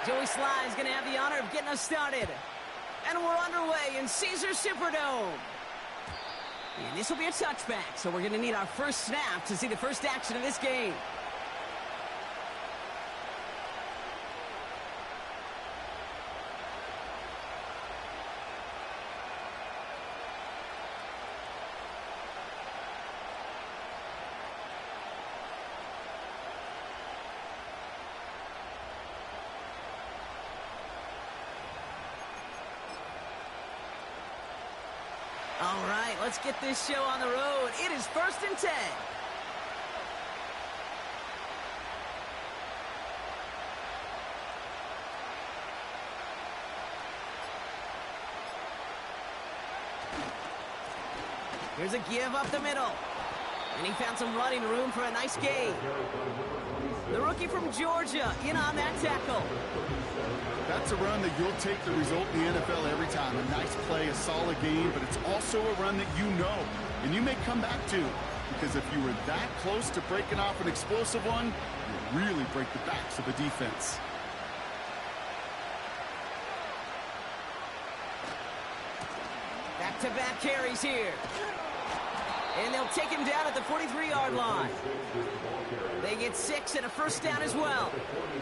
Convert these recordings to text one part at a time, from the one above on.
Joey Sly is going to have the honor of getting us started. And we're underway in Caesar Superdome. And this will be a touchback, so we're going to need our first snap to see the first action of this game. All right, let's get this show on the road. It is 1st and 10. Here's a give up the middle. And he found some running room for a nice gain. The rookie from Georgia in on that tackle. That's a run that you'll take the result in the NFL every time. A nice play, a solid game, but it's also a run that you know and you may come back to. Because if you were that close to breaking off an explosive one, you really break the backs of the defense. Back-to-back carries here. And they'll take him down at the 43-yard line. They get 6 and a first down as well.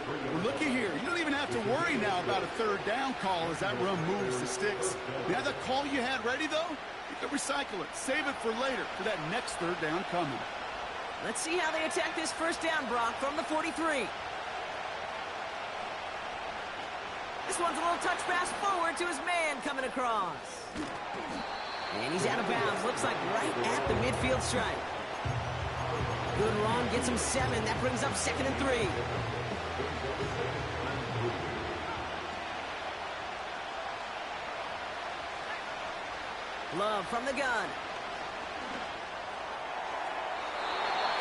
Well, looky here. You don't even have to worry now about a third down call as that run moves the sticks. You have that call you had ready, though? You can recycle it. Save it for later for that next third down coming. Let's see how they attack this first down, Brock, from the 43. This one's a little touch pass forward to his man coming across. And he's out of bounds. Looks like right at the midfield stripe. Good run. Gets him 7. That brings up 2nd and 3. Love from the gun.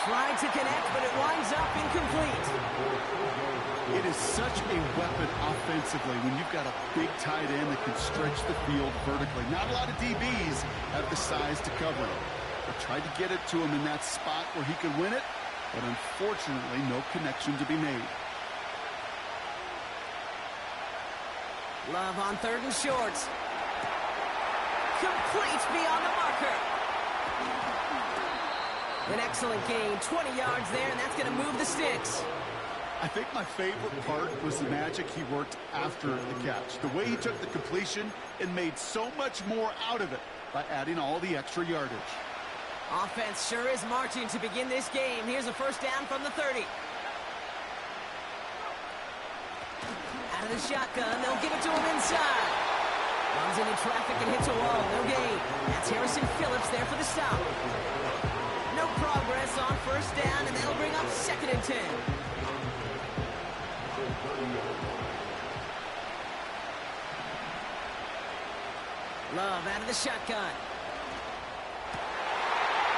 Tried to connect, but it winds up incomplete. It is such a weapon offensively when you've got a big tight end that can stretch the field vertically. Not a lot of DBs have the size to cover it. They tried to get it to him in that spot where he could win it, but unfortunately no connection to be made. Love on 3rd and short. Complete beyond the marker. An excellent gain, 20 yards there, and that's going to move the sticks. I think my favorite part was the magic he worked after the catch. The way he took the completion and made so much more out of it by adding all the extra yardage. Offense sure is marching to begin this game. Here's a first down from the 30. Out of the shotgun, they'll give it to him inside. Runs into traffic and hits a wall, no gain. That's Harrison Phillips there for the stop. No progress on first down, and they'll bring up 2nd and 10. Love out of the shotgun.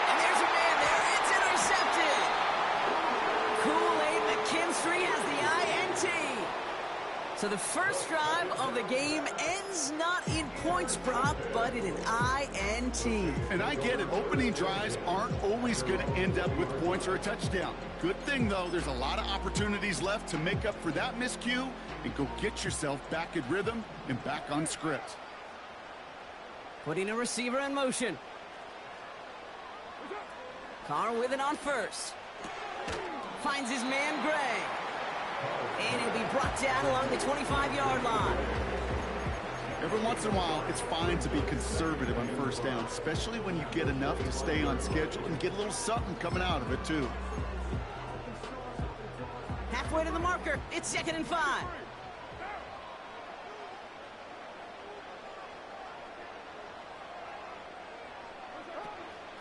And there's a man there. It's intercepted. Kool-Aid McKinstry has the INT. So the first drive of the game ends not in points, Brock, but in an INT. And I get it. Opening drives aren't always going to end up with points or a touchdown. Good thing, though, there's a lot of opportunities left to make up for that miscue and go get yourself back in rhythm and back on script. Putting a receiver in motion. Carr with it on first. Finds his man, Gray. And he'll be brought down along the 25-yard line. Every once in a while, it's fine to be conservative on first down, especially when you get enough to stay on schedule and get a little something coming out of it, too. Halfway to the marker. It's 2nd and 5.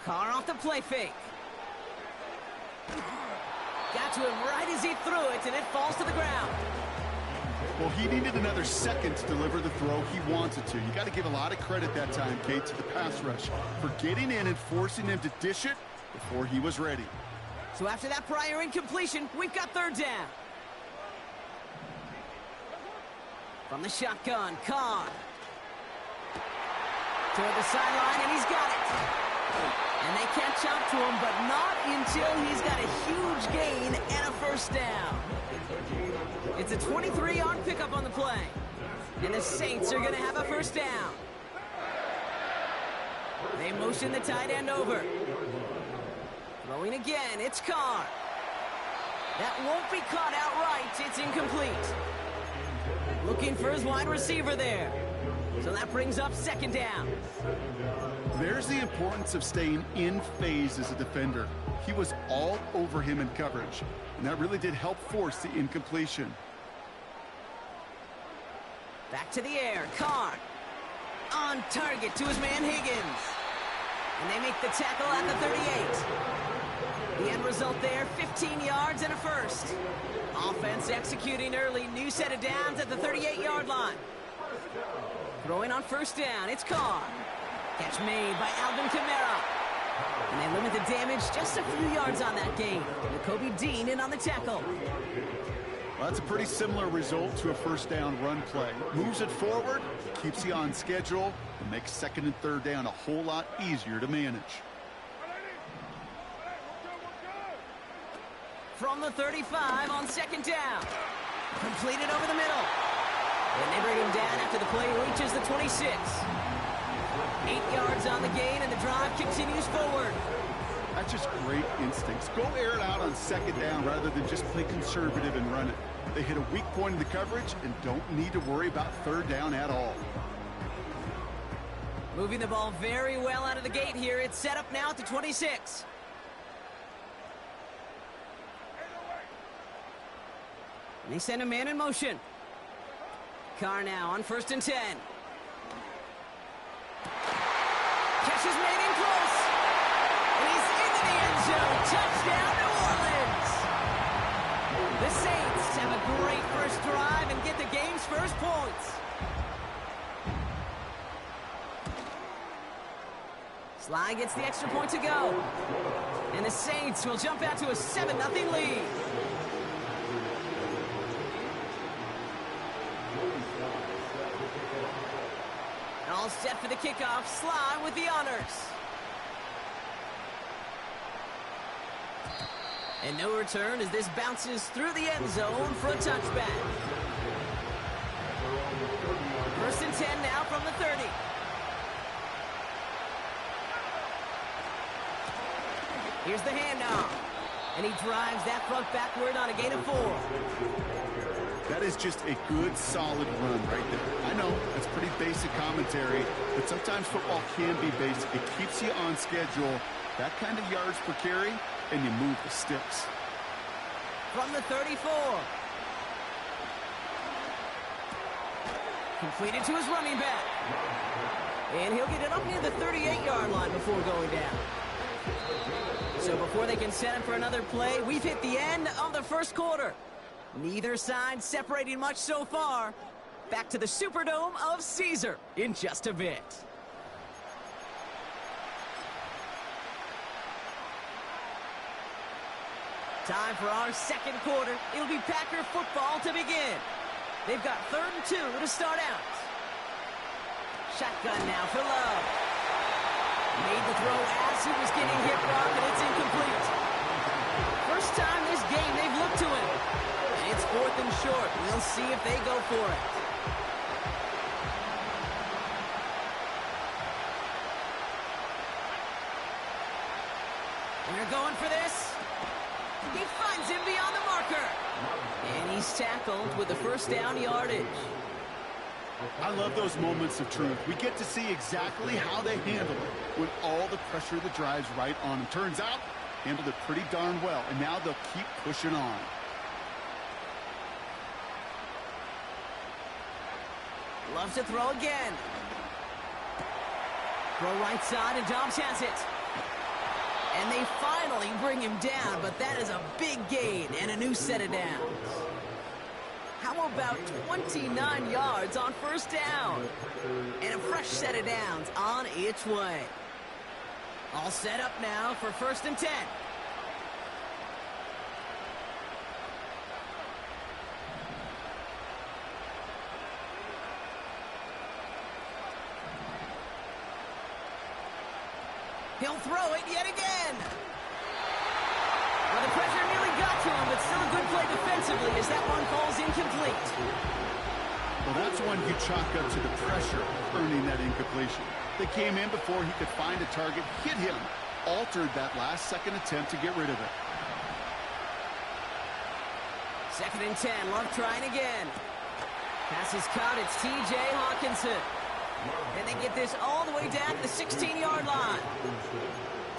Carr off the play fake. Got to him right as he threw it, and it falls to the ground. Well, he needed another second to deliver the throw he wanted to. You got to give a lot of credit that time, Kate, to the pass rush for getting in and forcing him to dish it before he was ready. So after that prior incompletion, we've got 3rd down. From the shotgun, Carr. Toward the sideline, and he's got it. And they catch up to him, but not until he's got a huge gain and a first down. It's a 23-yard pickup on the play. And the Saints are going to have a first down. They motion the tight end over. Throwing again, it's Carr. That won't be caught outright. It's incomplete. Looking for his wide receiver there. So that brings up second down. There's the importance of staying in phase as a defender. He was all over him in coverage, and that really did help force the incompletion. Back to the air, Carr. On target to his man Higgins. And they make the tackle at the 38. The end result there, 15 yards and a first. Offense executing early, new set of downs at the 38-yard line. Throwing on first down, it's Carr. Catch made by Alvin Kamara. And they limit the damage just a few yards on that gain. Nakobe Dean in on the tackle. Well, that's a pretty similar result to a first down run play. Moves it forward, keeps you on schedule, and makes second and third down a whole lot easier to manage. From the 35 on second down. Completed over the middle. And they bring him down after the play reaches the 26. 8 yards on the gain, and the drive continues forward. That's just great instincts. Go air it out on second down rather than just play conservative and run it. They hit a weak point in the coverage and don't need to worry about third down at all. Moving the ball very well out of the gate here. It's set up now at the 26. And they send a man in motion. Carr now on first and 10. Catch is made in close. And he's into the end zone. Touchdown, New Orleans. The Saints have a great first drive and get the game's first points. Sly gets the extra point to go. And the Saints will jump out to a 7-0 lead. All set for the kickoff. Sly with the honors. And no return as this bounces through the end zone for a touchback. First and 10 now from the 30. Here's the handoff. And he drives that front backward on a gain of 4. That is just a good, solid run right there. I know, it's pretty basic commentary, but sometimes football can be basic. It keeps you on schedule, that kind of yards per carry, and you move the sticks. From the 34. Completed to his running back. And he'll get it up near the 38-yard line before going down. So before they can set him for another play, we've hit the end of the first quarter. Neither side separating much so far. Back to the Superdome of Caesar in just a bit. Time for our second quarter. It'll be Packer football to begin. They've got 3rd and 2 to start out. Shotgun now for Love. Made the throw as he was getting hit, Rock, and it's incomplete. First time this game they've looked to him. And it's 4th and short. We'll see if they go for it. They're going for this. He finds him beyond the marker. And he's tackled with the first down yardage. I love those moments of truth. We get to see exactly how they handle it when all the pressure that drives right on them. Turns out, handled it pretty darn well, and now they'll keep pushing on. Loves to throw again. Throw right side, and Dobbs has it. And they finally bring him down, but that is a big gain and a new set of downs. How about 29 yards on first down? And a fresh set of downs on its way. All set up now for 1st and 10. He'll throw it yet again. Well, the pressure nearly got to him, but still a good play defensively as that one falls incomplete. Well, that's one you chalk up to the pressure earning that incompletion. They came in before he could find a target, hit him, altered that last-second attempt to get rid of it. 2nd and 10, Love trying again. Pass is caught, it's T.J. Hawkinson. And they get this all the way down to the 16-yard line.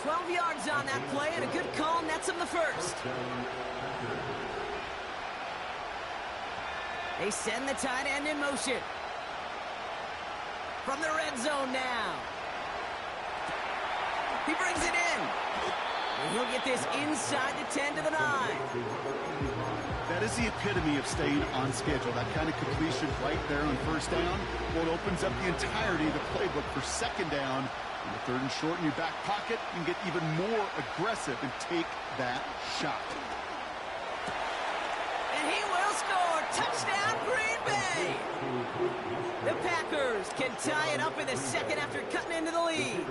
12 yards on that play, and a good call nets him the first. They send the tight end in motion. From the red zone now. He brings it in. And he'll get this inside the 10 to the 9. That is the epitome of staying on schedule. That kind of completion right there on first down. Well, it opens up the entirety of the playbook for second down. On the 3rd and short in your back pocket, you can get even more aggressive and take that shot. And he will score. Touchdown, Green Bay. The Packers can tie it up in the second after cutting into the lead.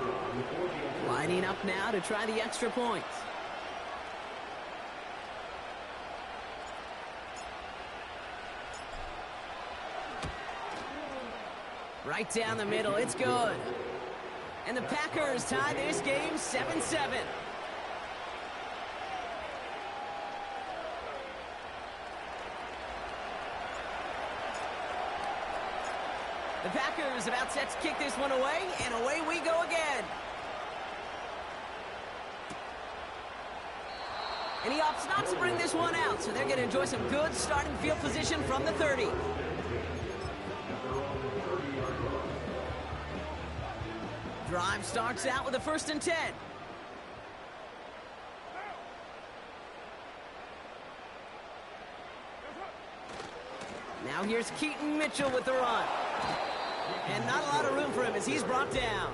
Lining up now to try the extra point. Right down the middle, it's good. And the Packers tie this game 7-7. The Packers about set to kick this one away, and away we go again. And he opts not to bring this one out, so they're going to enjoy some good starting field position from the 30. Drive starts out with a 1st and 10. Now here's Keaton Mitchell with the run. And not a lot of room for him as he's brought down.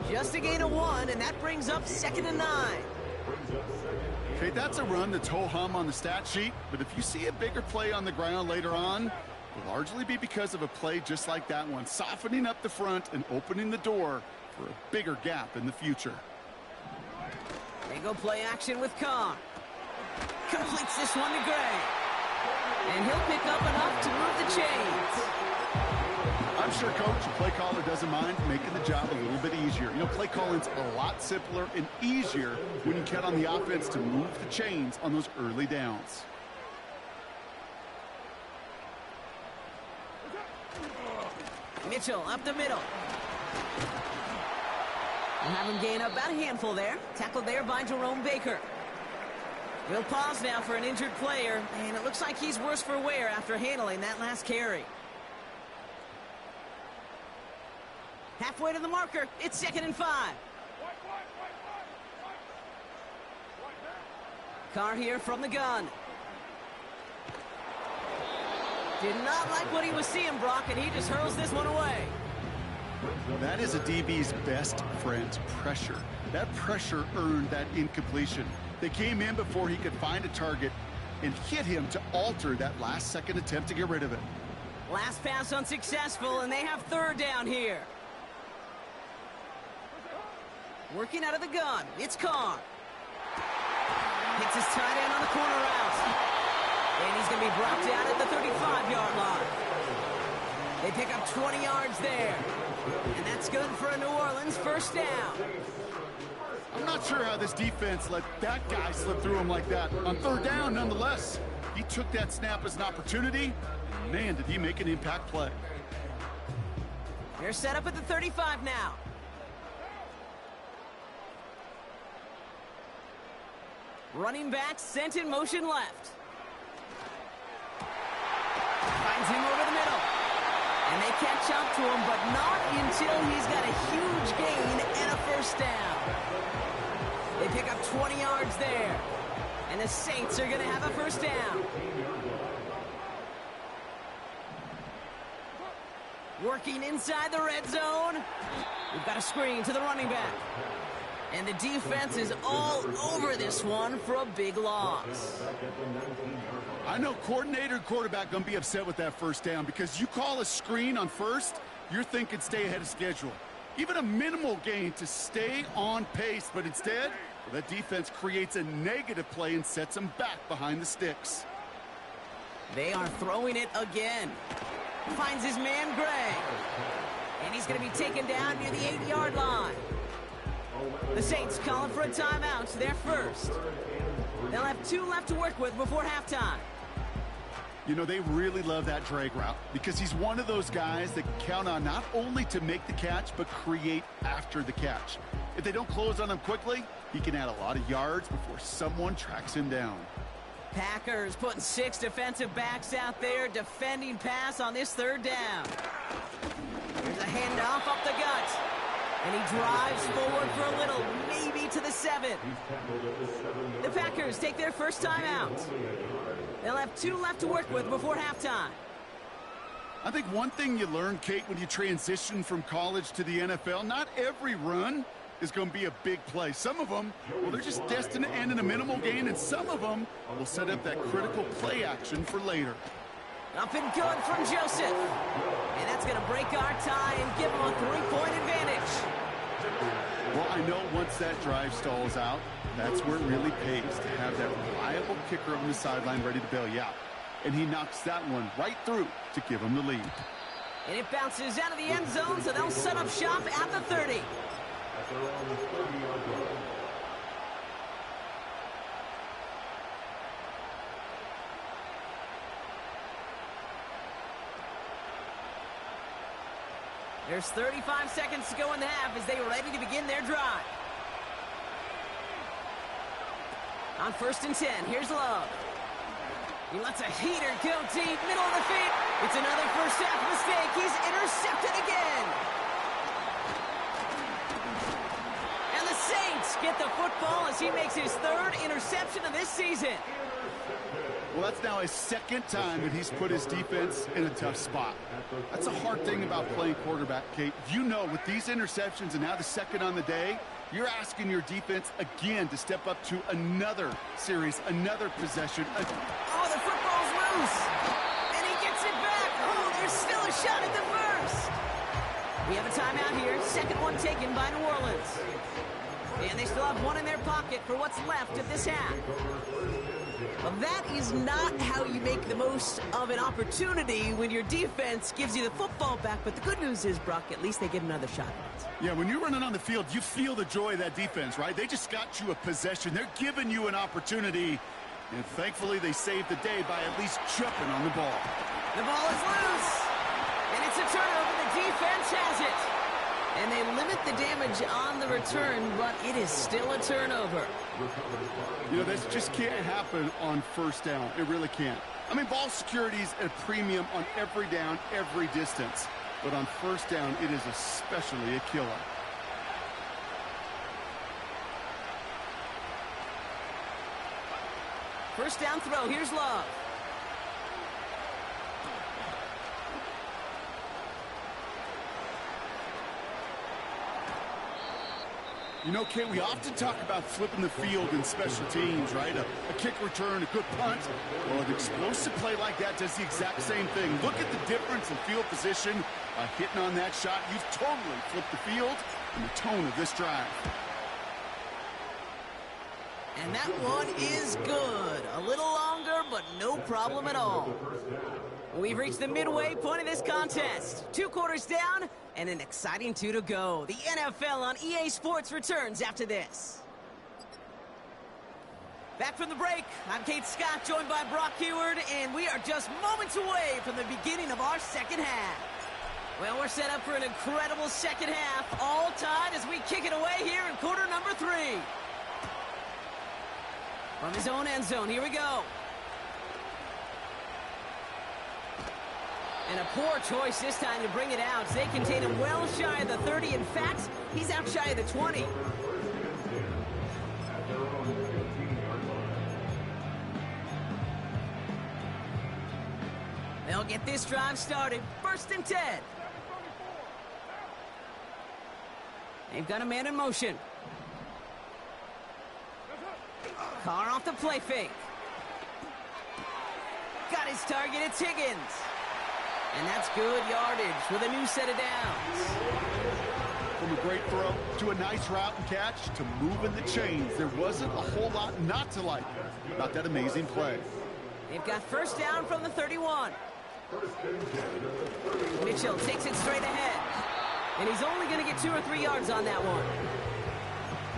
Just a gain of 1, and that brings up 2nd and 9. Okay, that's a run that's ho-hum on the stat sheet, but if you see a bigger play on the ground later on, will largely be because of a play just like that one, softening up the front and opening the door for a bigger gap in the future. They go play action with Carr. Completes this one to Gray. And he'll pick up enough to move the chains. I'm sure, Coach, the play caller doesn't mind making the job a little bit easier. You know, play calling's a lot simpler and easier when you count on the offense to move the chains on those early downs. Mitchell up the middle. We'll have him gain up about a handful there. Tackled there by Jerome Baker. We'll pause now for an injured player, and it looks like he's worse for wear after handling that last carry. Halfway to the marker, it's 2nd and 5. Carr here from the gun. Did not like what he was seeing, Brock, and he just hurls this one away. That is a DB's best friend, pressure. That pressure earned that incompletion. They came in before he could find a target and hit him to alter that last-second attempt to get rid of it. Last pass unsuccessful, and they have 3rd down here. Working out of the gun, it's Carr. Hits his tight end on the corner route. And he's going to be brought down at the 35-yard line. They pick up 20 yards there. And that's good for a New Orleans 1st down. I'm not sure how this defense let that guy slip through him like that. On 3rd down, nonetheless, he took that snap as an opportunity. And man, did he make an impact play. They're set up at the 35 now. Running back sent in motion left. Finds him over the middle. And they catch up to him, but not until he's got a huge gain and a 1st down. They pick up 20 yards there. And the Saints are going to have a 1st down. Working inside the red zone. We've got a screen to the running back. And the defense is all over this one for a big loss. I know coordinator and quarterback going to be upset with that 1st down because you call a screen on 1st, you're thinking stay ahead of schedule. even a minimal gain to stay on pace. But instead, the defense creates a negative play and sets them back behind the sticks. They are throwing it again. Finds his man, Gray. And he's going to be taken down near the 8-yard line. The Saints calling for a timeout. They're first. They'll have 2 left to work with before halftime. You know, they really love that drag route because he's one of those guys that can count on not only to make the catch, but create after the catch. If they don't close on him quickly, he can add a lot of yards before someone tracks him down. Packers putting 6 defensive backs out there defending pass on this 3rd down. There's a handoff up the gut. And he drives forward for a little, maybe to the 7. The Packers take their first time out. They'll have 2 left to work with before halftime. I think one thing you learn, Kate, when you transition from college to the NFL, not every run is going to be a big play. Some of them, well, they're just destined to end in a minimal gain, and some of them will set up that critical play action for later. Up and good from Joseph. And that's going to break our tie and give them a 3-point advantage. Well, I know once that drive stalls out, that's where it really pays to have that reliable kicker on the sideline ready to bail you out. And he knocks that one right through to give him the lead. And it bounces out of the end zone, so they'll set up shop at the 30. There's 35 seconds to go in the half as they are ready to begin their drive. On 1st and 10, here's Love. He lets a heater go deep, middle of the feet. It's another first half mistake. He's intercepted again. And the Saints get the football as he makes his 3rd interception of this season. Well, that's now his 2nd time that he's put his defense in a tough spot. That's a hard thing about playing quarterback, Kate. You know, with these interceptions and now the 2nd on the day, you're asking your defense again to step up to another series, another possession. Oh, the football's loose. And he gets it back. Oh, there's still a shot at the first. We have a timeout here. 2nd one taken by New Orleans. And they still have 1 in their pocket for what's left of this half. Well, that is not how you make the most of an opportunity when your defense gives you the football back. But the good news is, Brock, at least they get another shot at it. Yeah, when you're running on the field, you feel the joy of that defense, right? They just got you a possession. They're giving you an opportunity. And thankfully, they saved the day by at least jumping on the ball. The ball is loose. And it's a turnover. The defense has it. And they limit the damage on the return, but it is still a turnover. You know, this just can't happen on 1st down. It really can't. I mean, ball security is at a premium on every down, every distance. But on 1st down, it is especially a killer. First down throw. Here's Love. You know, Kate, we often talk about flipping the field in special teams, right? A kick return, a good punt. Well, an explosive play like that does the exact same thing. Look at the difference in field position. By hitting on that shot, you've totally flipped the field and the tone of this drive. And that one is good. A little longer, but no problem at all. We've reached the midway point of this contest. 2 quarters down and an exciting 2 to go. The NFL on EA Sports returns after this. Back from the break, I'm Kate Scott, joined by Brock Huard, and we are just moments away from the beginning of our 2nd half. Well, we're set up for an incredible 2nd half, all tied as we kick it away here in quarter number 3. From his own end zone, here we go. And a poor choice this time to bring it out. They contain him well shy of the 30. In fact, he's out shy of the 20. They'll get this drive started. 1st and 10. They've got a man in motion. Carr off the play fake. Got his target, it's Higgins. And that's good yardage with a new set of downs. From great throw to a nice route and catch to moving the chains. There wasn't a whole lot not to like about that amazing play. They've got first down from the 31. Mitchell takes it straight ahead. And he's only going to get 2 or 3 yards on that one.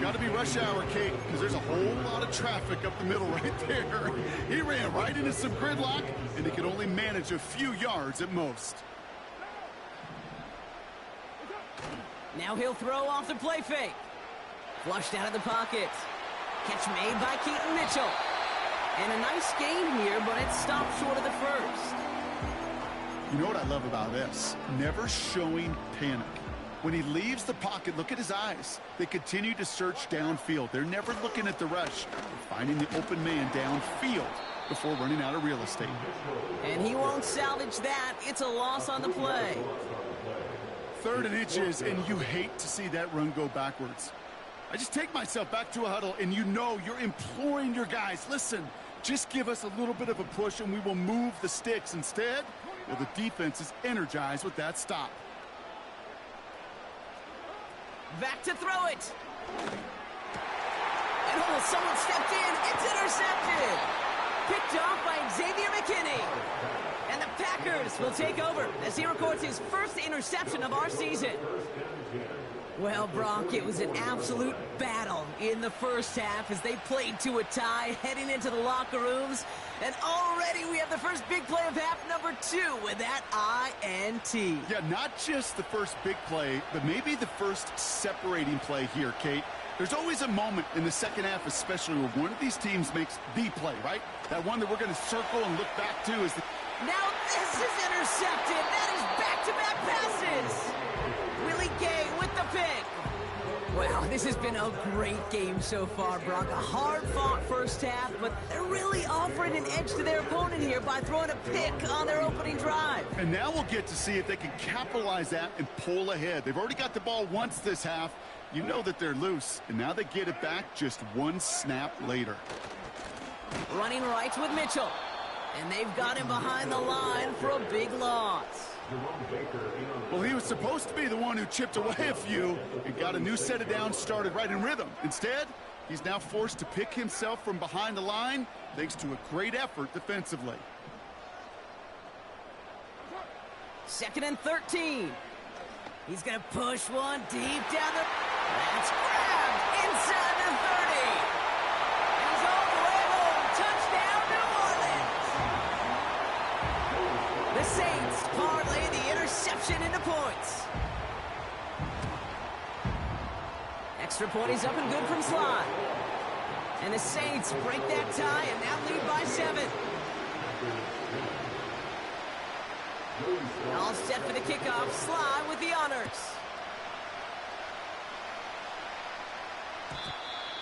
Got to be rush hour, Kate, because there's a whole lot of traffic up the middle right there. He ran right into some gridlock, and he could only manage a few yards at most. Now he'll throw off the play fake. Flushed out of the pocket. Catch made by Keaton Mitchell. And a nice gain here, but it stopped short of the first. You know what I love about this? Never showing panic. When he leaves the pocket, look at his eyes. They continue to search downfield. They're never looking at the rush. They're finding the open man downfield before running out of real estate. And he won't salvage that. It's a loss on the play. 3rd and inches, and you hate to see that run go backwards. I just take myself back to a huddle, and you know you're imploring your guys, listen, just give us a little bit of a push, and we will move the sticks. Instead, well, the defense is energized with that stop. Back to throw it. And someone stepped in. It's intercepted. Picked off by Xavier McKinney. And the Packers will take over as he records his first interception of our season. Well, Brock, it was an absolute battle in the first half as they played to a tie, heading into the locker rooms. And already we have the first big play of half number 2 with that INT. Yeah, not just the first big play, but maybe the first separating play here, Kate. There's always a moment in the second half, especially where one of these teams makes the play, right? That one that we're going to circle and look back to is the... Now this is intercepted. That is back-to-back passes. Willie Gay with the pick. Wow, this has been a great game so far, Brock. A hard-fought first half, but they're really offering an edge to their opponent here by throwing a pick on their opening drive. And now we'll get to see if they can capitalize that and pull ahead. They've already got the ball once this half. You know that they're loose, and now they get it back just one snap later. Running right with Mitchell. And they've got him behind the line for a big loss. Well, he was supposed to be the one who chipped away a few and got a new set of downs started right in rhythm. Instead, he's now forced to pick himself from behind the line thanks to a great effort defensively. 2nd and 13. He's going to push one deep down the... That's grabbed inside the 30. And he's all the way home. Touchdown, New Orleans. The Saints parlay the interception into points. Extra point is up and good from Sly. And the Saints break that tie and now lead by 7. All set for the kickoff. Sly with the honors.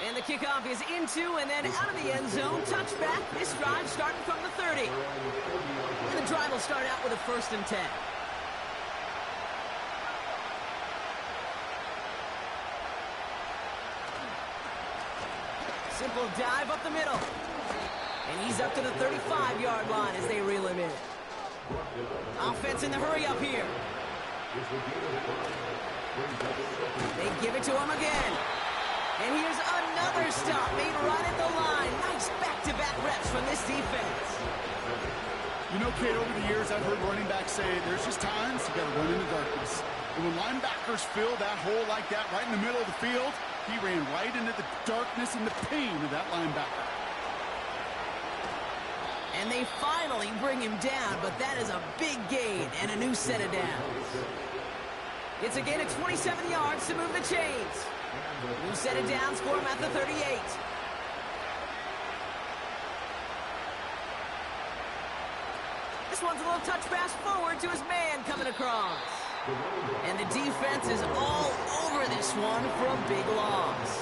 And the kickoff is into and then out of the end zone. Touchback. This drive starting from the 30. And the drive will start out with a 1st and 10. Simple dive up the middle. And he's up to the 35-yard line as they reel him in. Offense in the hurry up here. They give it to him again. And here's another stop made right at the line. Nice back-to-back reps from this defense. You know, Kate, over the years, I've heard running backs say there's just times you got to run in the darkness. And when linebackers fill that hole like that right in the middle of the field, he ran right into the darkness and the pain of that linebacker. And they finally bring him down, but that is a big gain and a new set of downs. It's a gain of 27 yards to move the chains. New set of downs for him at the 38. This one's a little touch pass forward to his man coming across. And the defense is all over this one for a big loss.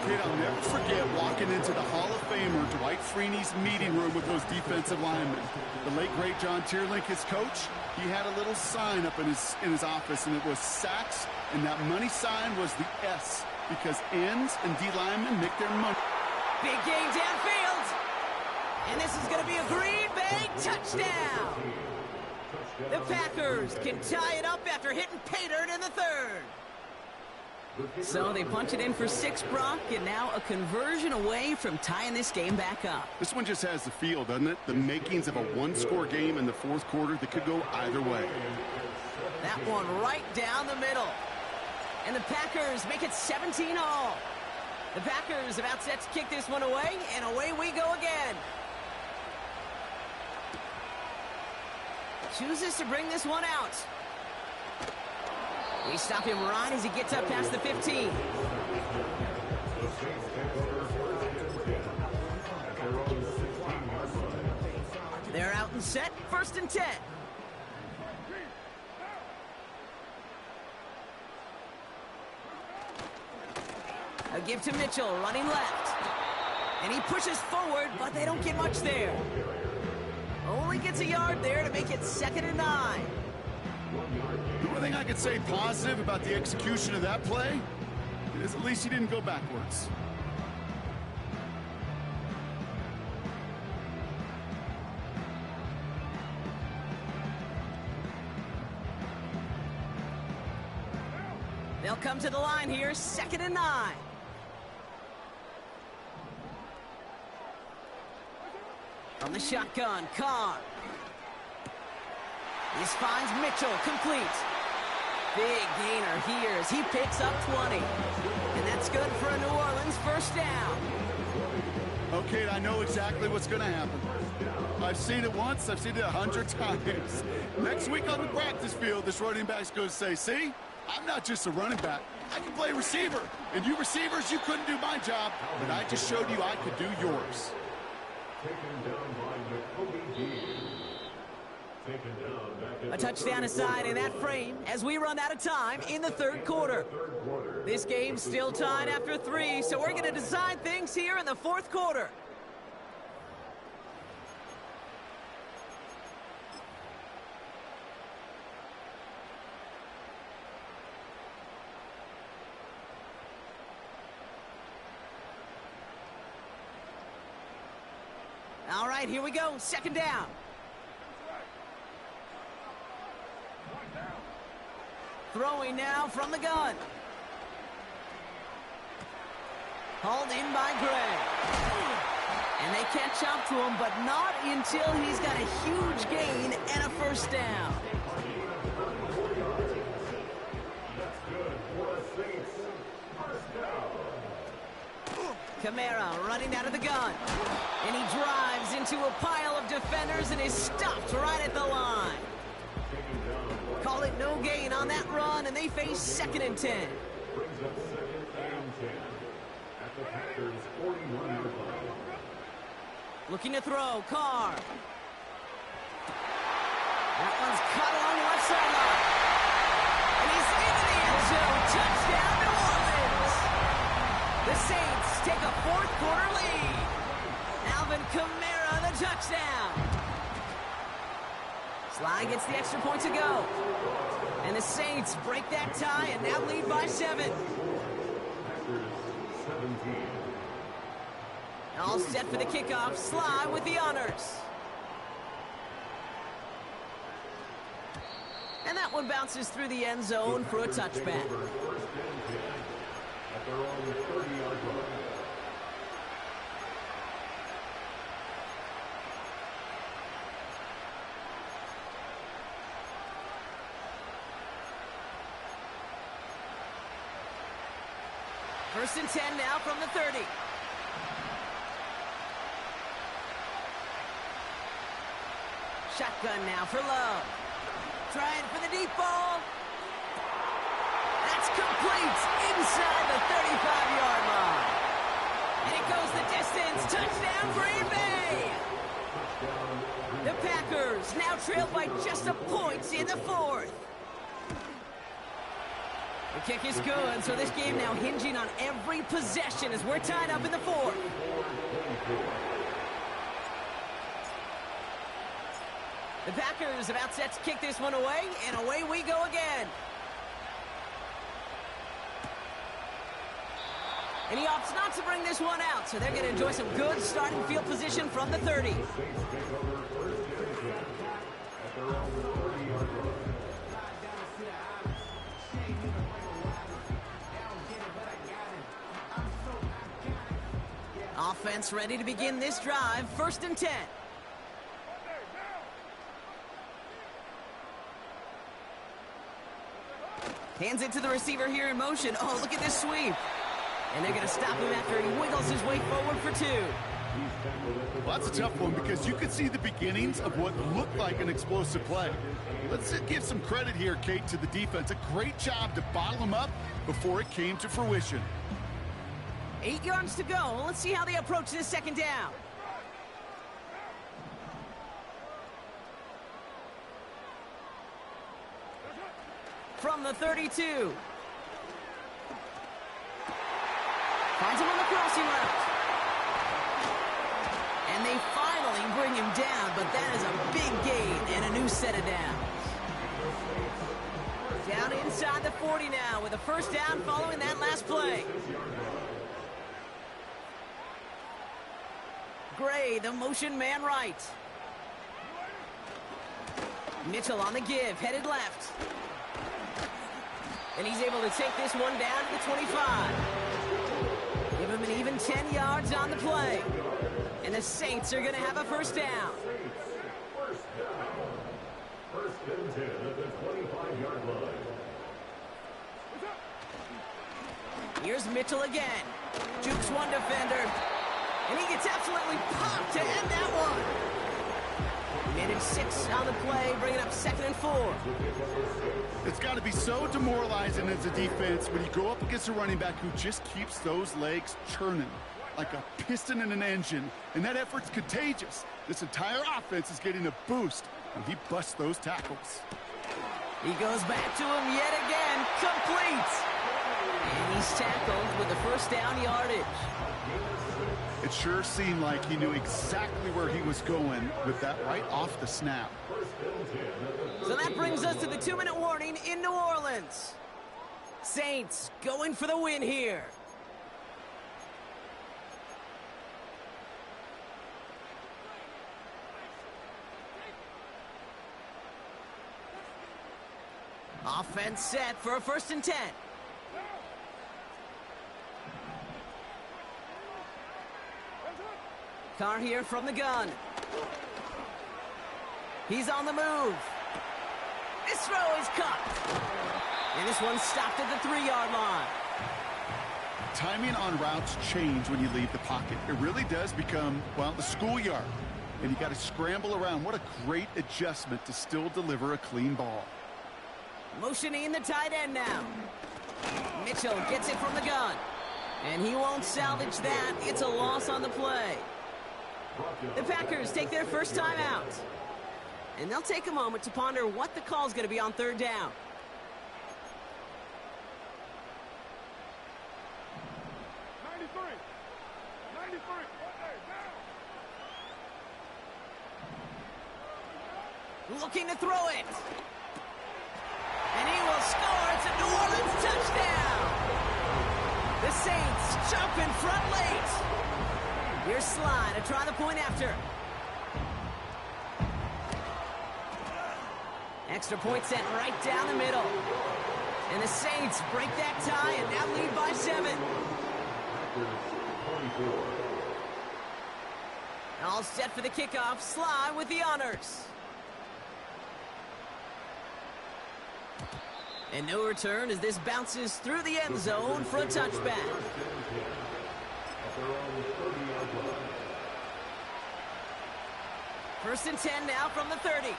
Kid, I'll never forget walking into the Hall of Famer Dwight Freeney's meeting room with those defensive linemen. The late, great John Tierlink, his coach, he had a little sign up in his office, and it was sacks, and that money sign was the S, because ends and D linemen make their money. Big gain downfield. And this is going to be a Green Bay touchdown. The Packers can tie it up after hitting pay dirt in the 3rd. So they punch it in for 6, Brock, and now a conversion away from tying this game back up. This one just has the feel, doesn't it? The makings of a one-score game in the fourth quarter that could go either way. That one right down the middle. And the Packers make it 17 all. The Packers about set to kick this one away, and away we go again. Chooses to bring this one out. We stop him right as he gets up past the 15. They're out and set, 1st and 10. A give to Mitchell, running left. And he pushes forward, but they don't get much there. Only gets a yard there to make it 2nd and 9. The only thing I could say positive about the execution of that play is at least he didn't go backwards. They'll come to the line here, 2nd and 9. From the shotgun, Carr. This finds Mitchell, complete. Big gainer here as he picks up 20. And that's good for a New Orleans 1st down. Okay, I know exactly what's going to happen. I've seen it once, I've seen it 100 times. Next week on the practice field, this running back's going to say, see, I'm not just a running back. I can play receiver. And you receivers, you couldn't do my job, but I just showed you I could do yours. A touchdown aside in that frame as we run out of time in the 3rd quarter. This game's still tied after 3, so we're going to decide things here in the 4th quarter. All right, here we go. 2nd down. Throwing now from the gun. Hauled in by Gray. And they catch up to him, but not until he's got a huge gain and a 1st down. Kamara running out of the gun. And he drives into a pile of defenders and is stopped right at the line. Call it no gain on that run, and they face 2nd and 10. Brings up 2nd and 10 at the Packers' 41-yard line. Looking to throw, Carr. That one's cut along the left sideline. And he's into the end zone. Touchdown, New Orleans. The Saints take a 4th quarter lead. Alvin Kamara, the touchdown. Sly gets the extra point to go. And the Saints break that tie and now lead by 7. All set for the kickoff. Sly with the honors. And that one bounces through the end zone for a touchback. At their own 30-yard line. First and 10 now from the 30. Shotgun now for Love. Trying for the deep ball. That's complete inside the 35-yard line. And it goes the distance. Touchdown, Green Bay. The Packers now trail by just a point in the 4th. The kick is good, so this game now hinging on every possession as we're tied up in the 4th. The Packers about set to kick this one away, and away we go again. And he opts not to bring this one out, so they're going to enjoy some good starting field position from the 30. Offense ready to begin this drive. 1st and 10. Hands it to the receiver here in motion. Oh, look at this sweep. And they're going to stop him after he wiggles his way forward for 2. Well, that's a tough one because you could see the beginnings of what looked like an explosive play. Let's give some credit here, Kate, to the defense. A great job to bottle him up before it came to fruition. 8 yards to go. Let's see how they approach this 2nd down. From the 32. Finds him on the crossing route. And they finally bring him down, but that is a big gain and a new set of downs. Down inside the 40 now with a 1st down following that last play. Gray, the motion man right. Mitchell on the give, headed left. And he's able to take this one down to the 25. Give him an even 10 yards on the play. And the Saints are going to have a 1st down. First and 10 at the 25-yard line. Here's Mitchell again. Jukes one defender. And he gets absolutely popped to end that one. Minute 6 on the play, bringing up 2nd and 4. It's got to be so demoralizing as a defense when you go up against a running back who just keeps those legs churning like a piston in an engine, and that effort's contagious. This entire offense is getting a boost, and he busts those tackles. He goes back to him yet again, complete. And he's tackled with the 1st down yardage. It sure seemed like he knew exactly where he was going with that right off the snap. So that brings us to the 2-minute warning in New Orleans. Saints going for the win here. Offense set for a 1st and 10. Carr here from the gun. He's on the move. This throw is caught. And this one stopped at the 3-yard line. Timing on routes change when you leave the pocket. It really does become, well, the schoolyard. And you got to scramble around. What a great adjustment to still deliver a clean ball. Motioning the tight end now. Mitchell gets it from the gun. And he won't salvage that. It's a loss on the play. The Packers take their 1st time out. And they'll take a moment to ponder what the call is going to be on 3rd down. Looking to throw it. And he will score. It's a New Orleans touchdown. The Saints jump in front late. Here's Sly to try the point after. Extra point set right down the middle. And the Saints break that tie and now lead by 7. All set for the kickoff. Sly with the honors. And no return as this bounces through the end zone for a touchback. First and 10 now from the 30.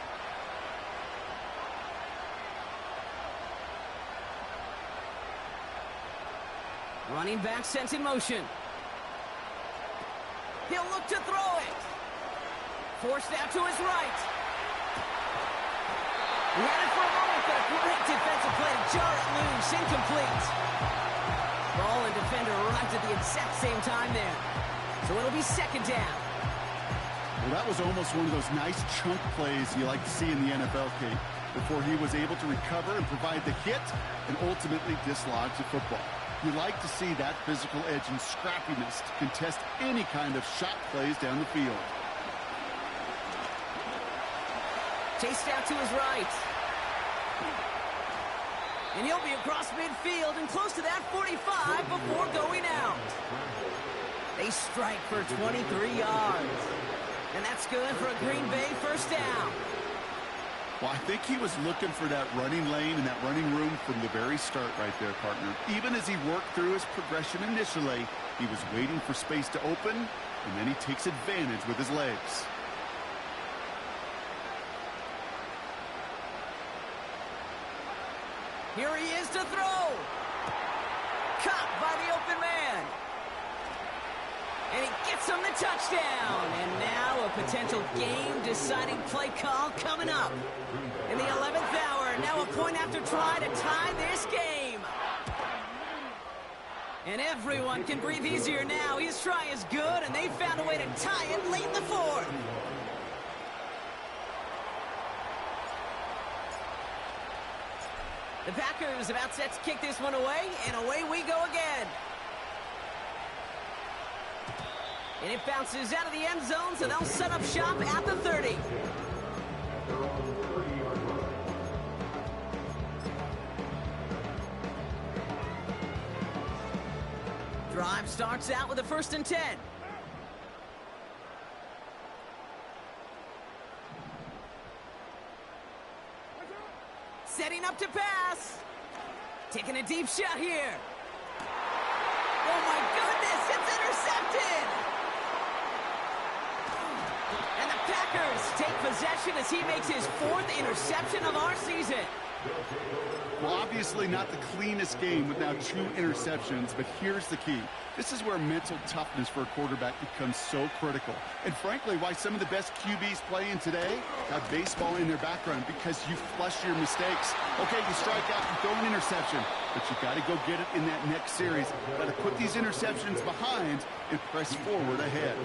Running back sent in motion. He'll look to throw it. Forced out to his right. He had it for a moment, but a great defensive play to jar it loose. Incomplete. Ball and defender arrived at the exact same time there. So it'll be 2nd down. Well, that was almost one of those nice chunk plays you like to see in the NFL, Kate, before he was able to recover and provide the hit and ultimately dislodge the football. You like to see that physical edge and scrappiness to contest any kind of shot plays down the field. Chased out to his right. And he'll be across midfield and close to that 45 before going out. They strike for 23 yards. And that's good for a Green Bay first down. Well, I think he was looking for that running lane and that running room from the very start right there, partner. Even as he worked through his progression initially, he was waiting for space to open, and then he takes advantage with his legs. Here he is to throw. Caught by the open man. And he gets him the touchdown. And now a potential game-deciding play call coming up. In the 11th hour, now a point after try to tie this game. And everyone can breathe easier now. His try is good, and they found a way to tie it late in the fourth. The Packers about set to kick this one away, and away we go again. And it bounces out of the end zone, so they'll set up shop at the 30. Drive starts out with a 1st and 10. Setting up to pass. Taking a deep shot here. Oh my goodness, it's intercepted! And the Packers take possession as he makes his 4th interception of our season. Well, obviously not the cleanest game with now 2 interceptions, but here's the key. This is where mental toughness for a quarterback becomes so critical. And frankly, why some of the best QBs playing today have baseball in their background, because you flush your mistakes. Okay, you strike out, you throw an interception, but you got to go get it in that next series. Got to put these interceptions behind and press forward ahead.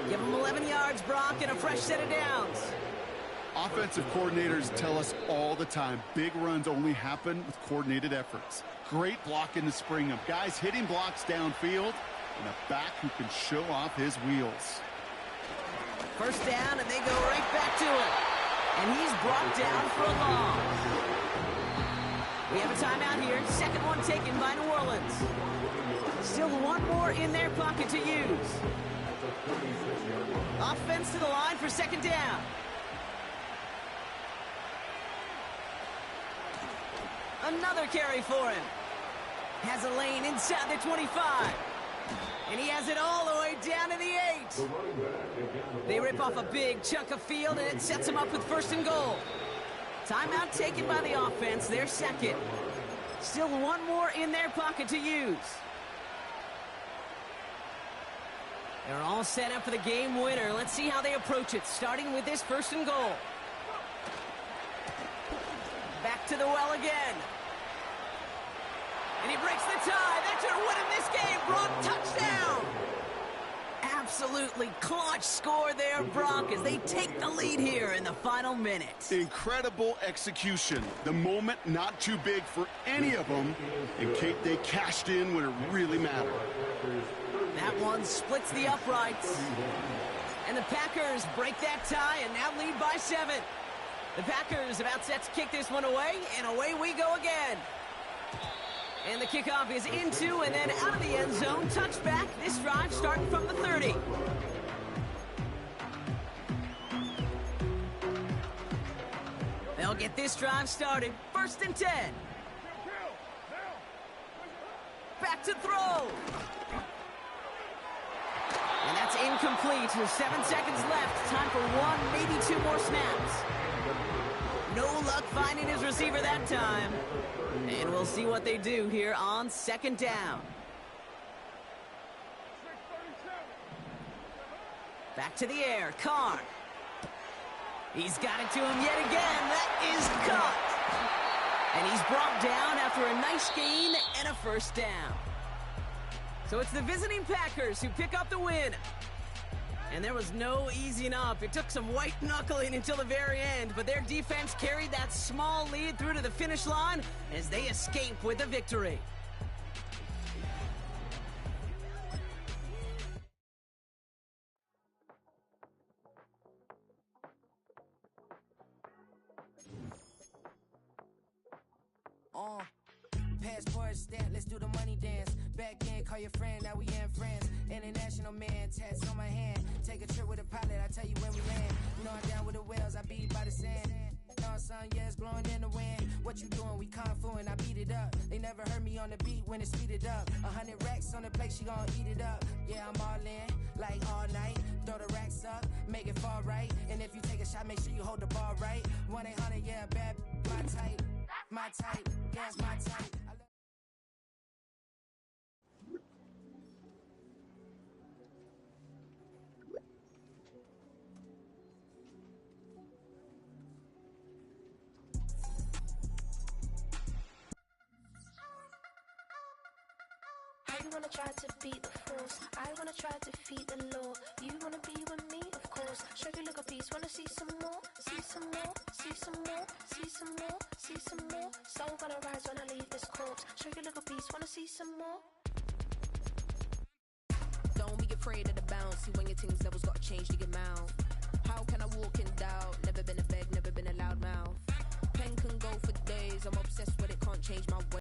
Give him 11 yards, Brock, and a fresh set of downs. Offensive coordinators tell us all the time, big runs only happen with coordinated efforts. Great block in the spring of guys hitting blocks downfield and a back who can show off his wheels. First down, and they go right back to it. And he's brought down for a loss. We have a timeout here. Second one taken by New Orleans. Still one more in their pocket to use. Offense to the line for second down. Another carry for him. Has a lane inside the 25. And he has it all the way down to the 8. They rip off a big chunk of field, and it sets them up with 1st and goal. Timeout taken by the offense, their second. Still one more in their pocket to use. They're all set up for the game winner. Let's see how they approach it, starting with this 1st and goal. Back to the well again. And he breaks the tie. That should win him this game. Brock, touchdown. Absolutely clutch score there, Brock, as they take the lead here in the final minute. Incredible execution. The moment not too big for any of them. And Kate, they cashed in when it really mattered. That one splits the uprights. And the Packers break that tie and now lead by 7. The Packers about set to kick this one away, and away we go again. And the kickoff is into and then out of the end zone. Touchback. This drive starting from the 30. They'll get this drive started. 1st and 10. Back to throw. And that's incomplete. 7 seconds left. Time for 1, maybe 2 more snaps. No luck finding his receiver that time. And we'll see what they do here on 2nd down. Back to the air. Carr. He's got it to him yet again. That is caught. And he's brought down after a nice gain and a 1st down. So it's the visiting Packers who pick up the win. And there was no easing up. It took some white knuckling until the very end, but their defense carried that small lead through to the finish line as they escape with a victory. Passports step, let's do the money dance. Back in, call your friend, now we ain't friends. International man, tats on my hand. Take a trip with a pilot, I tell you when we land. You know I'm down with the whales, I beat by the sand. Sun, yeah, it's blowing in the wind. What you doing? We kung fu and I beat it up. They never heard me on the beat when it's speeded up. 100 racks on the plate, she gon' eat it up. Yeah, I'm all in, like all night. Throw the racks up, make it fall right. And if you take a shot, make sure you hold the ball right. 1-800, yeah, bad, my type. My type, yeah, it's my type. You wanna try to beat the force, I wanna try to defeat the law. You wanna be with me, of course. Show you look a piece, wanna see some more, see some more, see some more, see some more, see some more. Soul gonna rise when I leave this corpse. Show you look a piece, wanna see some more. Don't be afraid of the bounce. See when your things levels got changed to your mouth. How can I walk in doubt? Never been a beg, never been a loud mouth. Pen can go for days. I'm obsessed with it, can't change my way.